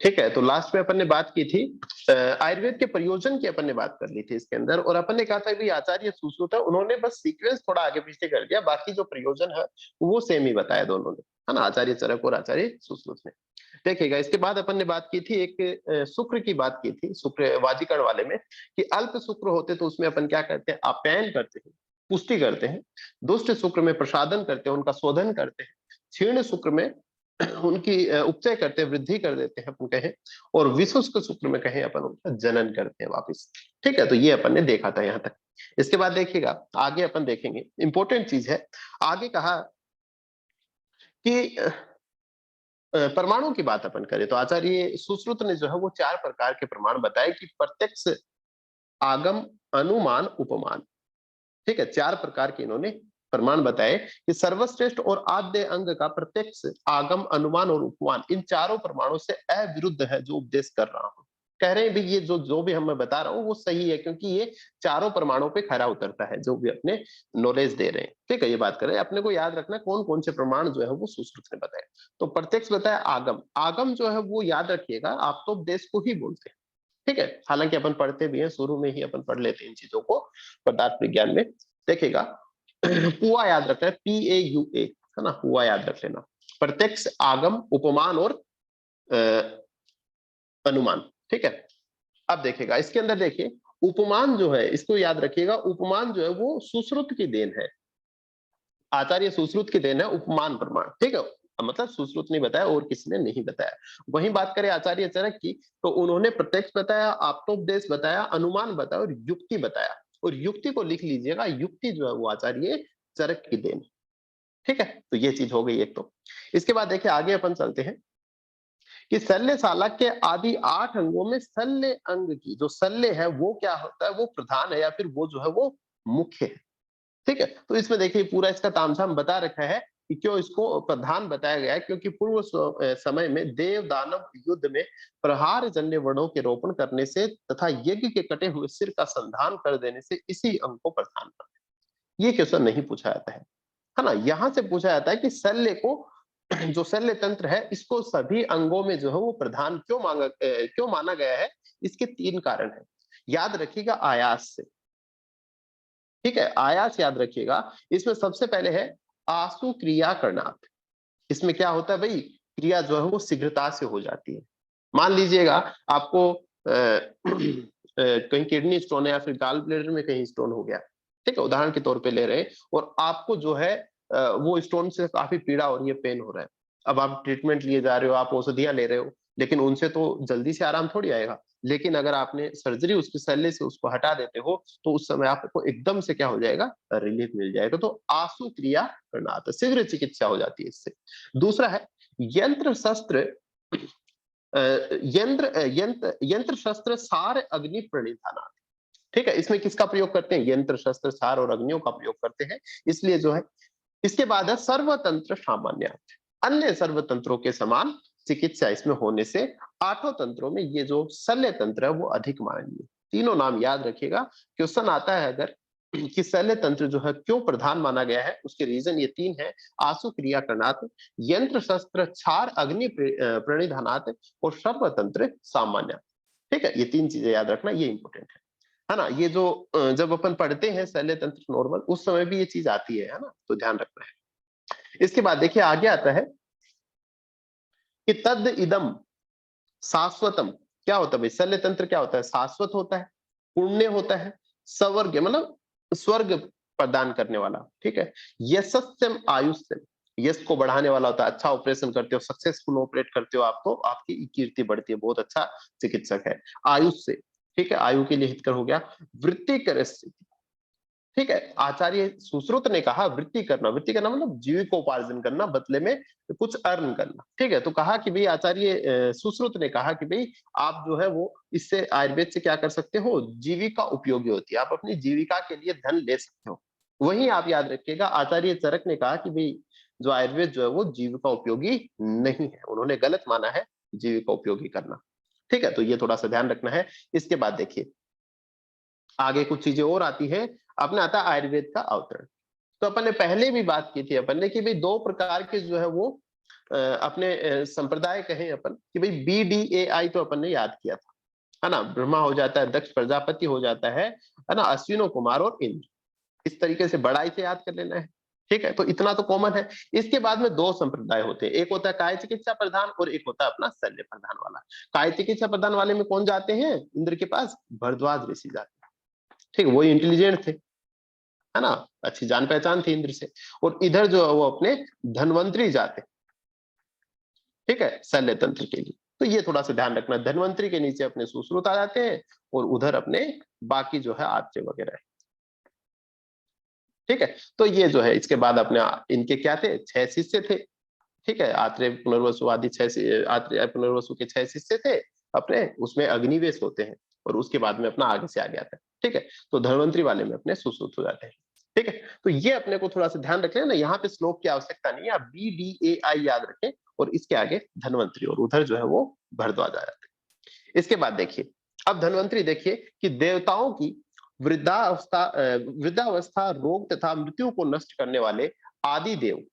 ठीक है, तो लास्ट में अपन ने बात की थी आयुर्वेद के प्रयोजन की, अपन ने बात कर ली थी इसके अंदर, और अपन ने कहा था कि आचार्य सुश्रुत है, उन्होंने बस सीक्वेंस थोड़ा आगे पीछे कर दिया, बाकी जो प्रयोजन है वो सेम ही बताया दोनों ने, है ना, आचार्य चरक और आचार्य सुश्रुत ने। देखिएगा, इसके बाद अपन ने बात की थी एक शुक्र की बात की थी, शुक्र वाजीकरण वाले में, कि अल्प शुक्र होते तो उसमें अपन क्या करते हैं, आप्यायन करते हैं, पुष्टि करते हैं। दुष्ट शुक्र में प्रसादन करते हैं, उनका शोधन करते हैं। क्षीण शुक्र में उनकी उपचय करते हैं, वृद्धि कर देते हैं अपन कहें, और विशुष्क शुक्र में कहें अपन उनका जनन करते हैं वापिस। ठीक है, तो ये अपन ने देखा था यहाँ तक। इसके बाद देखिएगा, आगे अपन देखेंगे, इंपॉर्टेंट चीज है, आगे कहा कि परमाणु की बात अपन करें तो आचार्य सुश्रुत ने जो है वो 4 प्रकार के प्रमाण बताए, कि प्रत्यक्ष, आगम, अनुमान, उपमान। ठीक है, 4 प्रकार के इन्होंने प्रमाण बताए कि सर्वश्रेष्ठ और आद्य अंग का प्रत्यक्ष, आगम, अनुमान और उपमान, इन चारों प्रमाणों से अविरुद्ध है जो उपदेश कर रहा हूं। कह रहे हैं भी ये जो जो भी हम बता रहा हूँ वो सही है, क्योंकि ये चारों प्रमाणों पे खरा उतरता है जो भी अपने नॉलेज दे रहे हैं। ठीक है, ये बात कर रहे हैं, अपने को याद रखना कौन कौन से प्रमाण जो है वो सुश्रुत ने बताए। तो प्रत्यक्ष बताया, आगम, आगम जो है वो याद रखिएगा, आप तो उपदेश को ही बोलते हैं। ठीक है, हालांकि अपन पढ़ते भी हैं, शुरू में ही अपन पढ़ लेते हैं इन चीजों को पदार्थ विज्ञान में। देखिएगा, पुआ याद रखना है, PAUA, है ना, पुआ याद रख लेना। प्रत्यक्ष, आगम, उपमान और अनुमान। ठीक है, अब देखिएगा इसके अंदर, देखिए उपमान जो है, इसको याद रखिएगा, उपमान जो है वो सुश्रुत की देन है, आचार्य सुश्रुत की देन है उपमान प्रमाण। ठीक है, मतलब सुश्रुत ने बताया और किसी ने नहीं बताया। वहीं बात करें आचार्य चरक की, तो उन्होंने प्रत्यक्ष बताया, आप्तोपदेश बताया, अनुमान बताया और युक्ति बताया। और युक्ति को लिख लीजिएगा, युक्ति जो है वो आचार्य चरक की देन। ठीक है, तो ये चीज हो गई एक तो। इसके बाद देखिए आगे अपन चलते हैं कि शल्यशाला के आदि 8 अंगों में शल्य अंग की जो शल्य है वो क्या होता है, वो प्रधान है या फिर वो जो है वो मुख्य है। ठीक है, तो इसमें देखिए पूरा इसका तामझाम बता रखा है कि क्यों इसको प्रधान बताया गया है, क्योंकि पूर्व समय में देव दानव युद्ध में प्रहार जन्य वर्णों के रोपण करने से तथा यज्ञ के कटे हुए सिर का संधान कर देने से इसी अंग को प्रधान करते हैं। ये क्वेश्चन नहीं पूछा जाता है ना, यहाँ से पूछा जाता है कि शल्य को जो शल्य तंत्र है इसको सभी अंगों में जो है वो प्रधान क्यों माना गया है। इसके 3 कारण है, याद रखिएगा, आयास से। ठीक है, आयास याद रखिएगा। इसमें सबसे पहले है आसु क्रिया करनाथ। इसमें क्या होता है भाई, क्रिया जो है वो शीघ्रता से हो जाती है। मान लीजिएगा आपको कहीं किडनी स्टोन है या फिर गाल ब्लेडर में कहीं स्टोन हो गया। ठीक है, उदाहरण के तौर पे ले रहे हैं, और आपको जो है वो स्टोन से काफी पीड़ा हो रही है, पेन हो रहा है। अब आप ट्रीटमेंट लिए जा रहे हो, आप औषधियां ले रहे हो, लेकिन उनसे तो जल्दी से आराम थोड़ी आएगा। लेकिन अगर आपने सर्जरी उसके शल्य से उसको हटा देते हो, तो उस समय आपको एकदम से क्या हो जाएगा, रिलीफ मिल जाएगा। तो आंसू क्रिया करना, शीघ्र चिकित्सा हो जाती है इससे। दूसरा है यंत्र शस्त्र, यंत्र शस्त्र सार अग्नि प्रणिधान। ठीक है, इसमें किसका प्रयोग करते हैं, यंत्र शस्त्र सार और अग्नियों का प्रयोग करते हैं, इसलिए जो है। इसके बाद है सर्वतंत्र सामान्य, अन्य सर्वतंत्रों के समान चिकित्सा इसमें होने से 8 तंत्रों में ये जो शल्य तंत्र है वो अधिक माननीय। तीनों नाम याद रखिएगा, क्वेश्चन आता है अगर कि शल्य तंत्र जो है क्यों प्रधान माना गया है, उसके रीजन ये 3 है, आसु क्रिया करनाथ, यंत्र शस्त्र क्षार अग्नि प्रणिधानात और सर्वतंत्र सामान्य। ठीक है, ये 3 चीजें याद रखना, ये इंपॉर्टेंट है ना। ये जो जब अपन पढ़ते हैं शल्य तंत्र नॉर्मल, उस समय भी ये चीज आती है ना, तो ध्यान रखना है। इसके बाद देखिए आगे आता है कि तद इदम शाश्वतम। क्या होता है भाई, शल्य तंत्र क्या होता है, शाश्वत होता है, पुण्य होता है, स्वर्ग मतलब स्वर्ग प्रदान करने वाला। ठीक है, यशस्यम आयुष्यम, यश को बढ़ाने वाला होता है। अच्छा ऑपरेशन करते हो, सक्सेसफुल ऑपरेट करते हो आप, तो आपकी कीर्ति बढ़ती है, बहुत अच्छा चिकित्सक है। आयुष से, ठीक है, आयु के लिए हितकर हो गया। वृत्ति कर, ठीक है, आचार्य सुश्रुत ने कहा वृत्ति करना, वृत्ति करना मतलब जीविकोपार्जन करना, बदले में कुछ अर्न करना। ठीक है, तो कहा कि भाई आचार्य सुश्रुत ने कहा कि भाई आप जो है वो इससे आयुर्वेद से क्या कर सकते हो, जीविका उपयोगी होती है, आप अपनी जीविका के लिए धन ले सकते हो। वहीं आप याद रखिएगा, आचार्य चरक ने कहा कि भाई जो आयुर्वेद जो है वो जीविका उपयोगी नहीं है, उन्होंने गलत माना है जीविका उपयोगी करना। ठीक है, तो ये थोड़ा सा ध्यान रखना है। इसके बाद देखिए आगे कुछ चीजें और आती है, अपने आता है आयुर्वेद का अवतरण। तो अपन ने पहले भी बात की थी अपन ने कि भाई 2 प्रकार के जो है वो अपने संप्रदाय कहें अपन कि भाई BDAI तो अपन ने याद किया था, है ना। ब्रह्मा हो जाता है, दक्ष प्रजापति हो जाता है ना, अश्विनो कुमार और इंद्र। इस तरीके से बड़ाई से याद कर लेना है। ठीक है, तो इतना तो कॉमन है। इसके बाद में दो संप्रदाय होते हैं, एक होता है काय चिकित्सा प्रधान और एक होता है अपना शल्य प्रधान वाला। काय चिकित्सा प्रधान वाले में कौन जाते हैं इंद्र के पास? भरद्वाज ऋषि जाते हैं। ठीक है, वो इंटेलिजेंट थे, है ना, अच्छी जान पहचान थी इंद्र से। और इधर जो है वो अपने धनवंतरी जाते, ठीक है, शल्य तंत्र के लिए। तो ये थोड़ा सा ध्यान रखना, धनवंतरी के नीचे अपने सुश्रुत आ जाते हैं और उधर अपने बाकी जो है आर्य वगैरह है। ठीक है, तो ये जो है इसके बाद अपने इनके क्या थे, 6 शिष्य थे। ठीक है, आत्रेय पुनर्वसु आदि 6 आत्रेय पुनर्वसु के 6 शिष्य थे अपने, उसमें अग्निवेश होते हैं और उसके बाद में अपना आगे से आगे आता है। ठीक है, तो धन्वंतरी वाले में अपने सुश्रुत हो जाते हैं। ठीक है, तो ये अपने को थोड़ा सा ध्यान रखें ना, यहाँ पे श्लोक की आवश्यकता नहीं है, आप BDAI याद रखें और इसके आगे धन्वंतरी और उधर जो है वो भरद्वाज आ जाते हैं। इसके बाद देखिए, अब धन्वंतरी देखिए कि देवताओं की वृद्धावस्था रोग तथा मृत्यु को नष्ट करने वाले आदि देव।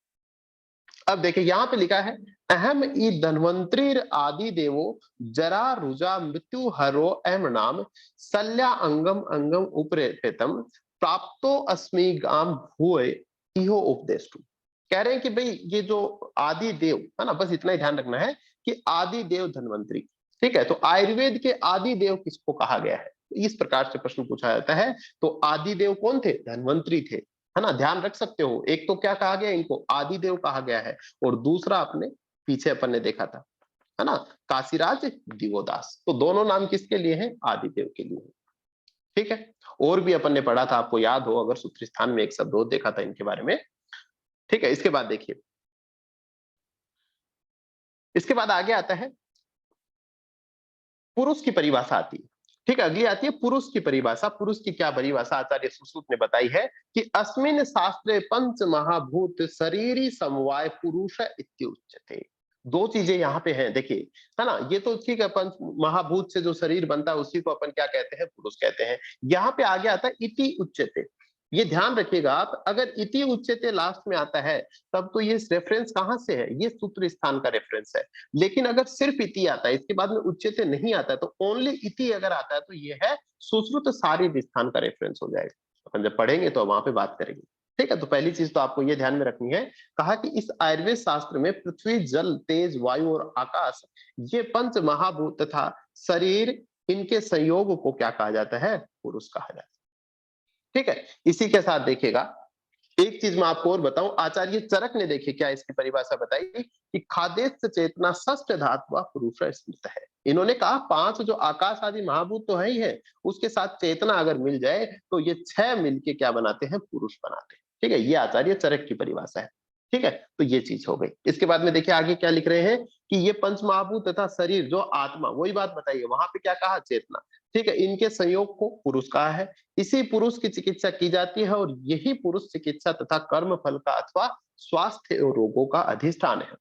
अब देखिए यहाँ पे लिखा है, अहम ई धन्वंतरीर आदि देवो जरा रुजा मृत्यु हरो एम नाम शल्या अंगम अंगम उपरेतम प्राप्तो अस्मि गाम भूय इहो उपदेश। कह रहे हैं कि भाई ये जो आदि देव है ना, बस इतना ही ध्यान रखना है कि आदि देव धन्वंतरी। ठीक है, तो आयुर्वेद के आदि देव किसको कहा गया है, इस प्रकार से प्रश्न पूछा जाता है। तो आदि देव कौन थे? धन्वंतरी थे, है ना, ध्यान रख सकते हो। एक तो क्या कहा गया, इनको आदि देव कहा गया है, और दूसरा अपने पीछे अपन ने देखा था, है ना, काशीराज दिवोदास। तो दोनों नाम किसके लिए हैं? आदि देव के लिए। ठीक है, और भी अपन ने पढ़ा था, आपको याद हो अगर, सूत्र स्थान में एक शब्द और देखा था इनके बारे में। ठीक है, इसके बाद देखिए, इसके बाद आगे आता है पुरुष की परिभाषा आती है। ठीक है, अगली आती है पुरुष की परिभाषा। पुरुष की क्या परिभाषा आचार्य सुश्रुत ने बताई है कि अस्मिन शास्त्रे पंच महाभूत शरीरी समवाय पुरुष इत्युच्यते। दो चीजें यहाँ पे हैं, देखिए, है ना, ये तो ठीक है, पंच महाभूत से जो शरीर बनता है उसी को अपन क्या कहते हैं? पुरुष कहते हैं। यहाँ पे आगे आता है इति उच्यते। ये ध्यान रखिएगा आप, अगर इति उच्यते लास्ट में आता है तब तो ये रेफरेंस कहां से है? ये सूत्र स्थान का रेफरेंस है। लेकिन अगर सिर्फ इति आता है, इसके बाद में उच्यते नहीं आता है, तो ओनली इति अगर आता है तो ये है सुश्रुत सारी स्थान का रेफरेंस हो जाएगा। अपन जब पढ़ेंगे तो वहां पे बात करेंगे। ठीक है, तो पहली चीज तो आपको ये ध्यान में रखनी है, कहा कि इस आयुर्वेद शास्त्र में पृथ्वी, जल, तेज, वायु और आकाश, ये पंच महाभूत तथा शरीर, इनके संयोग को क्या कहा जाता है? पुरुष कहा जाता है। ठीक है, इसी के साथ देखिएगा, एक चीज मैं आपको और बताऊं, आचार्य चरक ने देखिए क्या इसकी परिभाषा बताई कि खाद्य चेतना षष्ठ धातु पुरुष स्मृत है। इन्होंने कहा 5 जो आकाश आदि महाभूत तो है ही है, उसके साथ चेतना अगर मिल जाए तो ये 6 मिलके क्या बनाते हैं? पुरुष बनाते हैं। ठीक है, ये आचार्य चरक की परिभाषा है। ठीक है, तो ये चीज हो गई। इसके बाद में देखिए आगे क्या लिख रहे हैं कि ये पंच महाभूत तथा शरीर जो आत्मा, वही बात बताइए, वहां पे क्या कहा? चेतना। ठीक है, इनके संयोग को पुरुष कहा है। इसी पुरुष की चिकित्सा की जाती है और यही पुरुष चिकित्सा तथा कर्म फल का अथवा स्वास्थ्य और रोगों का अधिष्ठान है।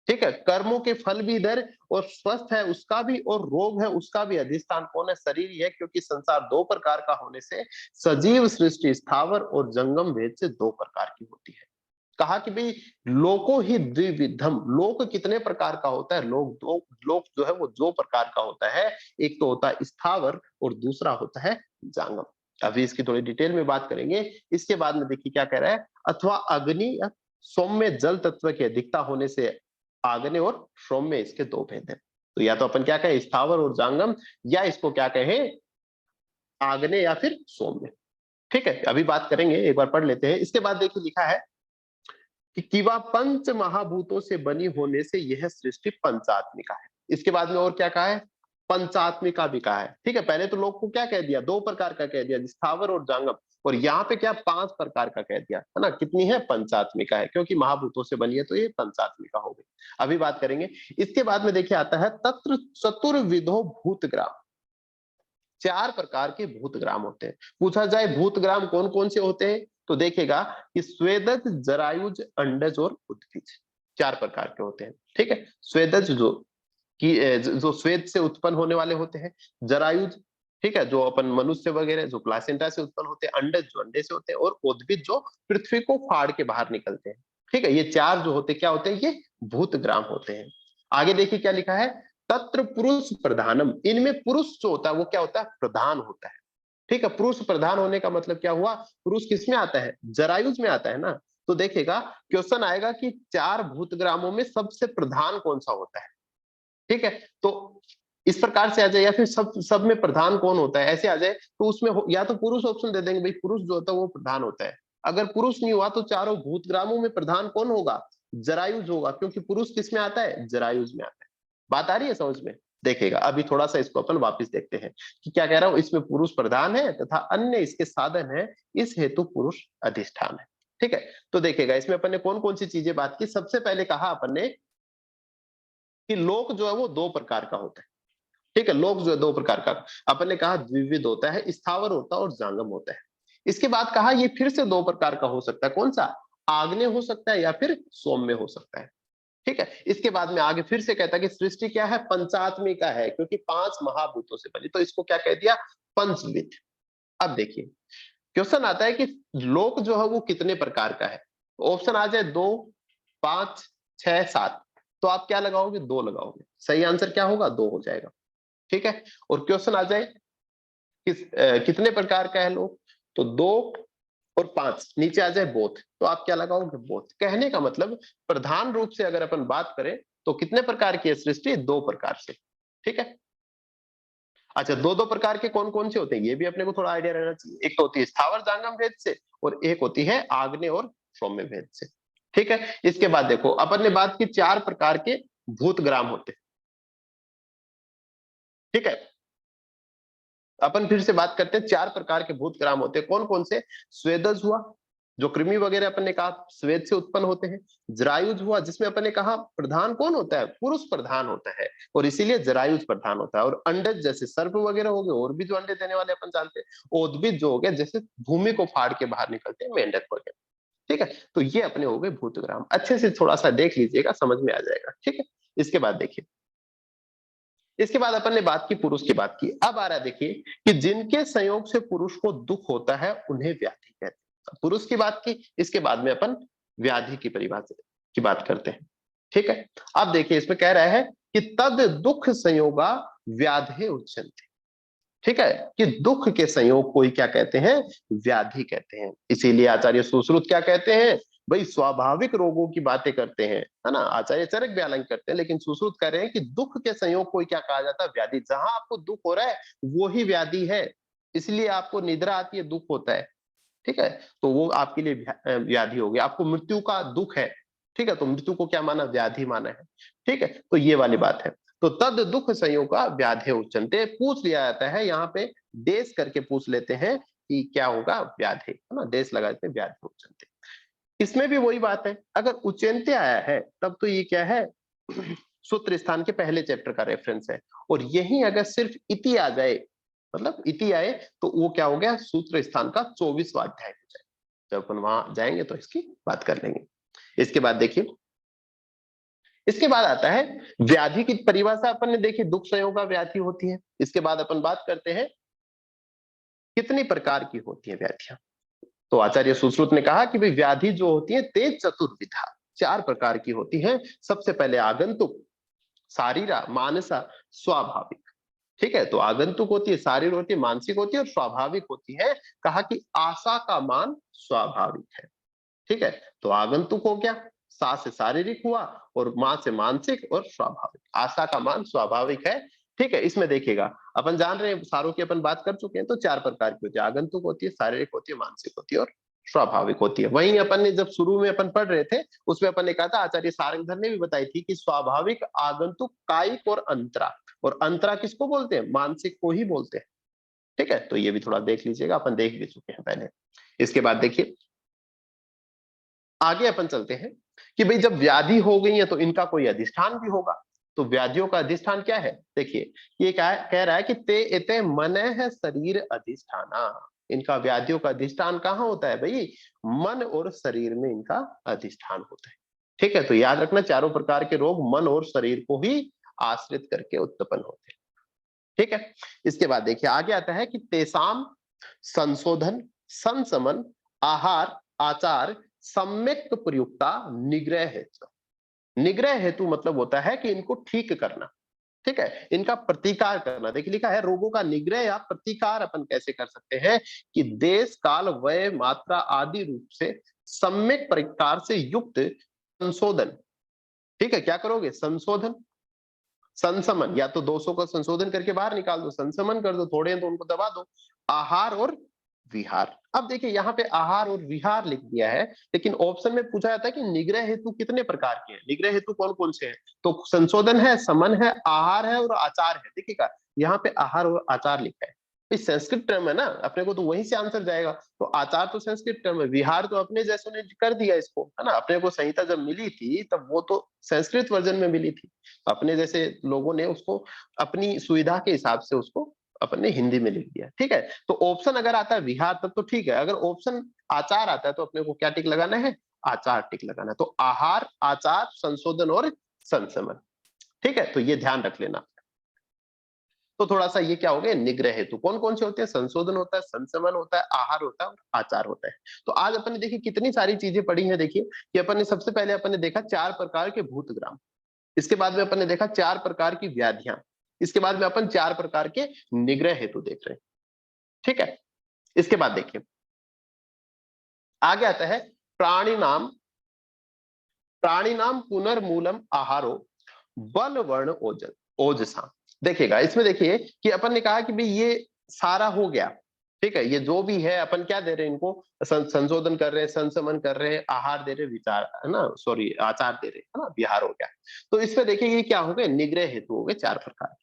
ठीक है, कर्मों के फल भी इधर, और स्वस्थ है उसका भी, और रोग है उसका भी अधिष्ठान कौन है? शरीर ही है, क्योंकि संसार 2 प्रकार का होने से सजीव सृष्टि स्थावर और जंगम भेद से 2 प्रकार की होती है। कहा कि भाई लोको ही द्विविधम, लोक कितने प्रकार का होता है? लोक जो है वो 2 प्रकार का होता है, एक तो होता है स्थावर और दूसरा होता है जांगम। अभी इसकी थोड़ी डिटेल में बात करेंगे। इसके बाद में देखिए क्या कह रहा है, अथवा अग्नि या सौम्य जल तत्व की अधिकता होने से आग्नेय और सौम्य इसके 2 भेद हैं। तो या तो अपन क्या कहें स्थावर और जांगम, या इसको क्या कहें आग्नेय या फिर सौम्य। ठीक है, अभी बात करेंगे, एक बार पढ़ लेते हैं। इसके बाद देखिए लिखा है कि किवा पंच महाभूतों से बनी होने से यह सृष्टि पंचात्मिका है। इसके बाद में और क्या कहा है? पंचात्मिका भी कहा है। ठीक है, पहले तो लोग को क्या कह दिया? 2 प्रकार का कह दिया, स्थावर और जांगम, और यहाँ पे क्या 5 प्रकार का कह दिया, है ना। कितनी है? पंचात्मिका है, क्योंकि महाभूतों से बनी है तो ये पंचात्मिका हो गई। अभी बात करेंगे। इसके बाद में देखिए आता है तत्र चतुर्विधो भूतग्राम। 4 प्रकार के भूतग्राम होते हैं। पूछा जाए भूतग्राम कौन कौन से होते हैं, तो देखेगा कि स्वेदज, जरायुज, अंडज और उद्भिज 4 प्रकार के होते हैं। ठीक है, स्वेदज जो स्वेद से उत्पन्न होने वाले होते हैं, जरायुज, ठीक है, जो अपन मनुष्य वगैरह जो प्लासेंटा से उत्पन्न होते हैं, अंडज जो अंडे से होते हैं, और उद्भिज जो पृथ्वी को फाड़ के बाहर निकलते हैं। ठीक है, ये चार जो होते क्या होते हैं, ये भूतग्राम होते हैं। आगे देखिए क्या लिखा है, तत्र पुरुष प्रधानम, इनमें पुरुष जो होता है वो क्या होता है, प्रधान होता है। ठीक है, पुरुष प्रधान होने का मतलब क्या हुआ, पुरुष किसमें आता है, जरायुज में आता है ना। तो देखिएगा क्वेश्चन आएगा कि चार भूतग्रामों में सबसे प्रधान कौन सा होता है। ठीक है, तो इस प्रकार से आ जाए, या फिर सब में प्रधान कौन होता है ऐसे आ जाए, तो उसमें या तो पुरुष ऑप्शन दे देंगे, भाई पुरुष जो होता है वो प्रधान होता है। अगर पुरुष नहीं हुआ तो चारों भूतग्रामों में प्रधान कौन होगा, जरायुज होगा, क्योंकि पुरुष किसमें आता है, जरायुज में आता है। बात आ रही है समझ में। देखेगा अभी थोड़ा सा इसको अपन वापस देखते हैं कि क्या कह रहा हूं, इसमें पुरुष प्रधान है तथा अन्य इसके साधन है, इस हेतु पुरुष अधिष्ठान है। ठीक है, तो देखेगा इसमें अपन ने कौन कौन सी चीजें बात की। सबसे पहले कहा अपन ने कि लोक जो है वो दो प्रकार का होता है। ठीक है, लोक जो है दो प्रकार का, अपन ने कहा द्विविध होता है, स्थावर होता है और जांगम होता है। इसके बाद कहा ये फिर से दो प्रकार का हो सकता है, कौन सा, आग्नेय हो सकता है या फिर सौम्य हो सकता है। ठीक है, इसके बाद में आगे फिर से कहता है कि सृष्टि क्या है, पंचात्मिका है, क्योंकि पांच महाभूतों से बनी, तो इसको क्या कह दिया, पंचविध। अब देखिए क्वेश्चन आता है कि लोक जो है वो कितने प्रकार का है। ऑप्शन आ जाए 2, 5, 6, 7, तो आप क्या लगाओगे, 2 लगाओगे, सही आंसर क्या होगा, 2 हो जाएगा। ठीक है, और क्वेश्चन आ जाए कितने प्रकार का है लोक, तो 2 और 5, नीचे आ जाए बोथ, तो आप क्या लगाओगे, बोथ। कहने का मतलब प्रधान रूप से अगर अपन बात करें तो कितने प्रकार की है सृष्टि, 2 प्रकार से। ठीक है, अच्छा, दो दो प्रकार के कौन कौन से होते हैं ये भी अपने को थोड़ा आइडिया रहना चाहिए। एक तो होती है स्थावर जांगम भेद से, और एक होती है आग्नेय और सौम्य भेद से। ठीक है, इसके बाद देखो अपन ने बात की 4 प्रकार के भूतग्राम होते हैं। ठीक है, अपन फिर से बात करते हैं, 4 प्रकार के भूतग्राम होते हैं, कौन कौन से, स्वेदज हुआ, जो कृमि वगैरह अपन ने कहा स्वेद से उत्पन्न होते हैं। जरायुज हुआ, जिसमें अपन ने कहा प्रधान कौन होता है, पुरुष प्रधान होता है, और इसीलिए जरायुज प्रधान होता है। और अंडज जैसे सर्प वगैरह हो गए, और भी जो अंडे देने वाले अपन जानते हैं। उद्भिद जो हो गए, जैसे भूमि को फाड़ के बाहर निकलते हैं, मेंढक वगैरह। ठीक है, तो ये अपने हो गए भूतग्राम, अच्छे से थोड़ा सा देख लीजिएगा, समझ में आ जाएगा। ठीक है, इसके बाद देखिए, इसके बाद अपन ने बात की, पुरुष की बात की। अब आ रहा है देखिए कि जिनके संयोग से पुरुष को दुख होता है उन्हें व्याधि कहते हैं। पुरुष की बात की, इसके बाद में अपन व्याधि की परिभाषा की बात करते हैं। ठीक है, अब देखिए इसमें कह रहा है कि तद दुख संयोगा व्याधे उच्यन्ते। ठीक है, कि दुख के संयोग को ही क्या कहते हैं, व्याधि कहते हैं। इसीलिए आचार्य सुश्रुत क्या कहते हैं, भाई स्वाभाविक रोगों की बातें करते हैं, है ना, आचार्य चरक भी अलग करते हैं, लेकिन सुश्रुत कह रहे हैं कि दुख के संयोग को ही क्या कहा जाता है, व्याधि। जहां आपको दुख हो रहा है वो ही व्याधि है। इसलिए आपको निद्रा आती है, दुख होता है। ठीक है, तो वो आपके लिए व्याधि हो गया। आपको मृत्यु का दुख है, ठीक है, तो मृत्यु को क्या माना, व्याधि माना है। ठीक है, तो ये वाली बात है। तो तद दुख संयोग का व्याधे उच्चनते, पूछ लिया जाता है यहाँ पे, देश करके पूछ लेते हैं कि क्या होगा, व्याधे, है ना, देश लगा देते हैं, व्याधे उच्चनते। इसमें भी वही बात है, अगर उच्चनते आया है तब तो ये क्या है, सूत्र स्थान के पहले चैप्टर का रेफरेंस है। और यही अगर सिर्फ इति आ जाए, मतलब इति आए, तो वो क्या हो गया, सूत्र स्थान का 24वां अध्याय हो जाए। जब अपन वहां जाएंगे तो इसकी बात कर लेंगे। इसके बाद देखिए, इसके बाद आता है व्याधि की परिभाषा अपन ने देखी, दुख संयोग का व्याधि होती है। इसके बाद अपन बात करते हैं कितनी प्रकार की होती है व्याधियां। तो आचार्य सुश्रुत ने कहा कि भाई व्याधि जो होती है तेज चतुर्विधा, 4 प्रकार की होती है। सबसे पहले आगंतुक, शारीरा, मानसा, स्वाभाविक। ठीक है, तो आगंतुक होती है, शारीरिक होती है, मानसिक होती है और स्वाभाविक होती है। कहा कि आशा का मान स्वाभाविक है। ठीक है, तो आगंतुक हो गया, सा से शारीरिक हुआ, और मां से मानसिक और स्वाभाविक। आशा का मान स्वाभाविक है। ठीक है, इसमें देखिएगा अपन जान रहे हैं, सारों की अपन बात कर चुके हैं, तो 4 प्रकार की होती है, आगंतुक होती है, शारीरिक होती है, मानसिक होती है और स्वाभाविक होती है। वहीं अपन ने जब शुरू में अपन पढ़ रहे थे, उसमें अपन ने कहा था, आचार्य सारंगधर ने भी बताई थी कि स्वाभाविक, आगंतुक, कायिक और अंतरा। और अंतरा किसको बोलते हैं, मानसिक को ही बोलते हैं। ठीक है, तो ये भी थोड़ा देख लीजिएगा, अपन देख भी चुके हैं पहले। इसके बाद देखिए आगे अपन चलते हैं कि भाई जब व्याधि हो गई है तो इनका कोई अधिष्ठान भी होगा। तो व्याधियों का अधिष्ठान क्या है, देखिए ये क्या कह रहा है कि ते इते मन है शरीर अधिष्ठाना। इनका व्याधियों का अधिष्ठान कहाँ होता है भाई, मन और शरीर में इनका अधिष्ठान होता है। ठीक है, तो याद रखना चारों प्रकार के रोग मन और शरीर को ही आश्रित करके उत्पन्न होते हैं। ठीक है, इसके बाद देखिए आगे आता है कि तेसाम संशोधन, संसमन, आहार, आचार, सम्यक प्रयुक्ता निग्रह हेतु। निग्रह हेतु मतलब होता है कि इनको ठीक करना, ठीक है, इनका प्रतिकार करना। देखिए लिखा है रोगों का निग्रह या प्रतिकार अपन कैसे कर सकते हैं कि देश काल व्यय मात्रा आदि रूप से सम्यक प्रकार से युक्त संशोधन। ठीक है, क्या करोगे? संशोधन, संशमन, या तो दोषों का संशोधन करके बाहर निकाल दो, संशमन कर दो, थोड़े हैं तो उनको दबा दो। आहार और विहार। अब देखिए यहाँ पे आहार और विहार लिख दिया है, लेकिन ऑप्शन में पूछा जाता है कि निग्रह हेतु कितने प्रकार के हैं, निग्रह हेतु कौन कौन से हैं? तो संशोधन है, समन है, आहार है और आचार है। देखिएगा यहाँ पे आहार और आचार लिखा है, इस संस्कृत टर्म है ना, अपने को तो वहीं से आंसर जाएगा। तो आचार तो संस्कृत टर्म है, विहार तो अपने जैसों ने कर दिया इसको, है ना। अपने को संहिता जब मिली थी तब वो तो संस्कृत वर्जन में मिली थी, अपने जैसे लोगों ने उसको अपनी सुविधा के हिसाब से उसको अपने हिंदी में लिख दिया। ठीक है, तो ऑप्शन अगर आता है विहार तब तो ठीक है, अगर ऑप्शन आचार आता है तो अपने को क्या टिक लगाना है? आचार टिक लगाना है। तो आहार, आचार, संशोधन और संशमन। ठीक है, तो ये ध्यान रख लेना। तो थोड़ा सा ये क्या हो गया? निग्रह हेतु कौन कौन से होते हैं? संशोधन होता है, संशमन होता है, आहार होता है और आचार होता है। तो आज अपन ने देखिए कितनी सारी चीजें पढ़ी हैं। देखिए कि अपन ने सबसे पहले अपन ने देखा 4 प्रकार के भूतग्राम, इसके बाद में अपन ने देखा 4 प्रकार की व्याधियां, इसके बाद में अपन 4 प्रकार के निग्रह हेतु देख रहे हैं। ठीक है, इसके बाद देखिए आगे आता है प्राणी नाम, प्राणी नाम पुनर्मूलम आहारो बल वर्ण ओजन ओजसा। देखिएगा इसमें देखिए कि अपन ने कहा कि भाई ये सारा हो गया, ठीक है, ये जो भी है अपन क्या दे रहे हैं इनको? संशोधन कर रहे हैं, संशमन कर रहे हैं, आहार दे रहे हैं, विचार है ना, सॉरी आचार दे रहे हैं, है ना, विहार हो गया। तो इसमें देखिए ये क्या हो गए? निग्रह हेतु हो गए 4 प्रकार।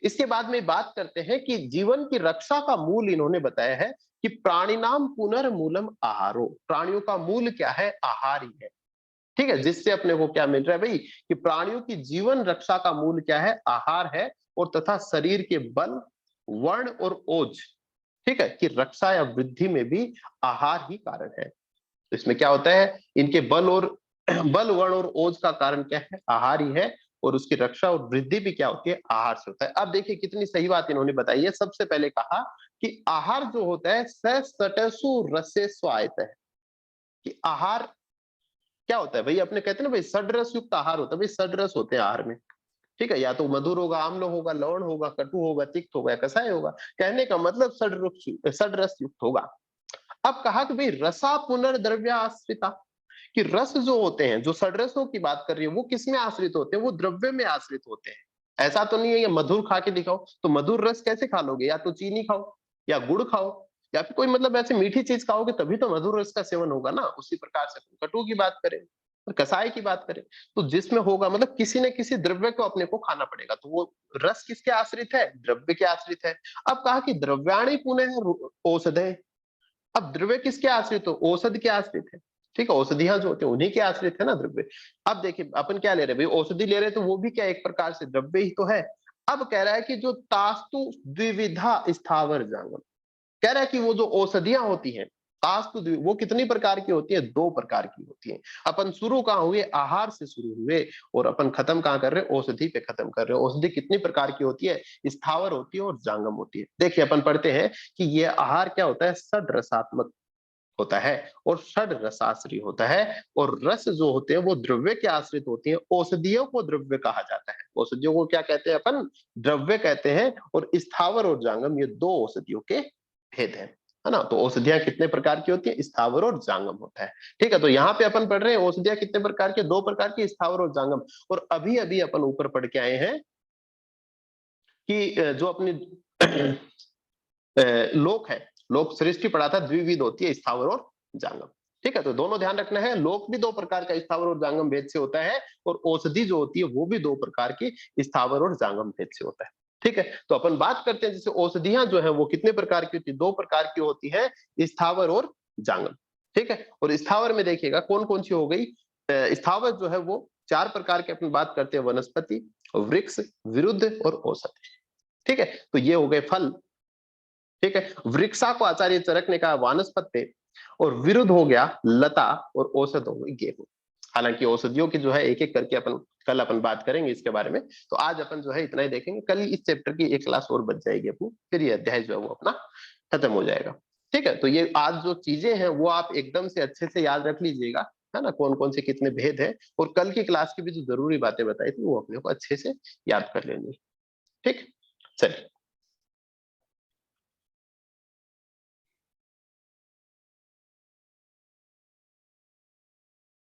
इसके बाद में बात करते हैं कि जीवन की रक्षा का मूल इन्होंने बताया है कि प्राणिनाम पुनर्मूलम आहारो। प्राणियों का मूल क्या है? आहार ही है। ठीक है, जिससे अपने को क्या मिल रहा है भाई कि प्राणियों की जीवन रक्षा का मूल क्या है? आहार है, और तथा शरीर के बल, वर्ण और ओज, ठीक है, कि रक्षा या वृद्धि में भी आहार ही कारण है। तो इसमें क्या होता है? इनके बल और बल, वर्ण और ओज का कारण क्या है? आहार ही है, और उसकी रक्षा और वृद्धि भी क्या होती है? आहार से होता है। अब देखिए कितनी सही बात इन्होंने बताई है। सबसे पहले कहा कि आहार जो होता है सटसु रसे स्वायत है, कि आहार क्या होता है भाई? अपने कहते हैं ना भाई षड्रस युक्त आहार होता है। भाई षड्रस होते हैं आहार में, ठीक है, या तो मधुर होगा, आम्ल होगा, लवण होगा, कटु होगा, तिक्त होगा, कसाय होगा। कहने का मतलब षड्रस युक्त होगा। अब कहा कि भाई रसा पुनर्द्रव्य आश्रिता, कि रस जो होते हैं, जो षड्रसों की बात कर रही है, वो किस में आश्रित होते हैं? वो द्रव्य में आश्रित होते हैं। ऐसा तो नहीं है ये मधुर खा के दिखाओ, तो मधुर रस कैसे खा लोगे? या तो चीनी खाओ, या गुड़ खाओ, या फिर कोई मतलब ऐसे मीठी चीज खाओगे तभी तो मधुर रस का सेवन होगा ना। उसी प्रकार से कटु की बात करें और कसाय की बात करें, तो जिसमें होगा मतलब किसी न किसी द्रव्य को अपने को खाना पड़ेगा, तो वो रस किसके आश्रित है? द्रव्य के आश्रित है। अब कहा कि द्रव्याणि पुनः औषधे। अब द्रव्य किसके आश्रित हो? औषध के आश्रित है। ठीक है, औषधियां जो होते हैं उन्हीं के आश्रित है ना द्रव्य। अब देखिए अपन क्या ले रहे हैं भाई? औषधि ले रहे हैं, तो वो भी क्या एक प्रकार से द्रव्य ही तो है। अब कह रहा है कि जो तास्तु द्विविधा स्थावर जंगम, कह रहा है कि वो जो औषधियां होती हैं तास्तु वो कितनी प्रकार की होती है? 2 प्रकार की होती है। अपन शुरू कहाँ हुए? आहार से शुरू हुए, और अपन खत्म कहाँ कर रहे हैं? औषधि पे खत्म कर रहे हैं। औषधि कितनी प्रकार की होती है? स्थावर होती है और जांगम होती है। देखिए अपन पढ़ते हैं कि ये आहार क्या होता है? षड रसात्मक होता है और षड रसाश्रय होता है, और रस जो होते हैं वो द्रव्य के आश्रित होती है। औषधियों को द्रव्य कहा जाता है। औषधियों को क्या कहते हैं अपन? द्रव्य कहते हैं। और स्थावर और जांगम ये 2 औषधियों के भेद है ना। तो औषधियां कितने प्रकार की होती है? स्थावर और जांगम होता है। ठीक है, तो यहाँ पे अपन पढ़ रहे हैं औषधियां कितने प्रकार के? 2 प्रकार की, स्थावर और जांगम। और अभी अभी अपन ऊपर पढ़ के आए हैं कि जो अपनी लोक है, लोक सृष्टि पढ़ा था, द्विविध होती है, स्थावर और जांगम। ठीक है, तो दोनों ध्यान रखना है। लोक भी 2 प्रकार का, स्थावर और जांगम भेद से होता है, और औषधि जो होती है वो भी 2 प्रकार की, स्थावर और जांगम भेद से होता है। ठीक है, तो अपन बात करते हैं जैसे औषधियां जो है वो कितने प्रकार की होती है? 2 प्रकार की होती है, स्थावर और जांगम। ठीक है, और स्थावर में देखिएगा कौन कौन सी हो गई? स्थावर जो है वो 4 प्रकार के अपन बात करते हैं, वनस्पति, वृक्ष, विरुद्ध और औषध। ठीक है, तो ये हो गए फल। ठीक है, वृक्षा को आचार्य चरक ने कहा वानस्पत्य, और विरुद्ध हो गया लता, और औषध हो गई गेहूं। हालांकि औषधियों की जो है एक एक करके अपन कल अपन बात करेंगे इसके बारे में। तो आज अपन जो है इतना ही देखेंगे, कल इस चैप्टर की एक क्लास और बच जाएगी अपनी, फिर ये अध्याय जो है वो अपना खत्म हो जाएगा। ठीक है, तो ये आज जो चीजें हैं वो आप एकदम से अच्छे से याद रख लीजिएगा, है ना, कौन कौन से कितने भेद है, और कल की क्लास की भी जो जरूरी बातें बताई थी वो अपने को अच्छे से याद कर लेनी। ठीक, चलिए।